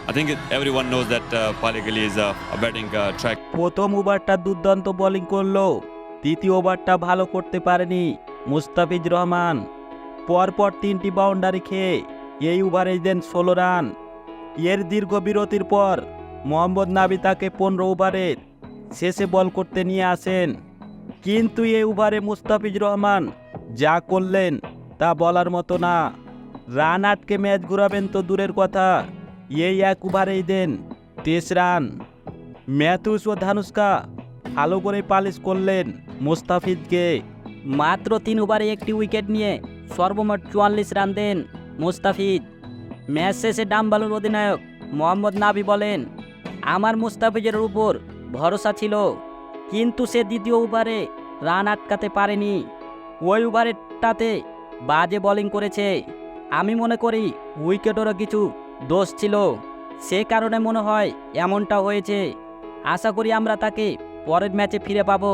I think everyone knows that Pali is a batting track. প্রথম ওভারটা দুর্দান্ত bowling করলো, দ্বিতীয় ওভারটা ভালো করতে পারেনি মুস্তাফিজুর রহমান। পরপর 3টি বাউন্ডারি খেয়ে এই ওভারে দেন 16 রান। এর দীর্ঘ বিরতির পর মোহাম্মদ নাবি তাকে 15 ওভারের শেষে বল করতে নিয়ে আসেন, কিন্তু এই ওভারে মুস্তাফিজুর রহমান যা করলেন তা বলার মতো না। রান আটকে ম্যাচ ঘুরাবেন তো দূরের কথা, এই এক ওভারেই দেন 23 রান। ম্যাথুস ও ধানুষ্কা ভালো করে পালিশ করলেন মুস্তাফিজকে। মাত্র 3 ওভারে একটি উইকেট নিয়ে সর্বমোট 44 রান দেন মুস্তাফিজ। ম্যাচ শেষে ডাম্বালুর অধিনায়ক মোহাম্মদ নাবি বলেন, আমার মুস্তাফিজের উপর ভরসা ছিল, কিন্তু সে দ্বিতীয় ওভারে রান আটকাতে পারেনি। ওই ওভারটাতে বাজে বোলিং করেছে। আমি মনে করি উইকেটেরও কিছু দোষ ছিল, সে কারণে মনে হয় এমনটা হয়েছে। আশা করি আমরা তাকে পরের ম্যাচে ফিরে পাবো।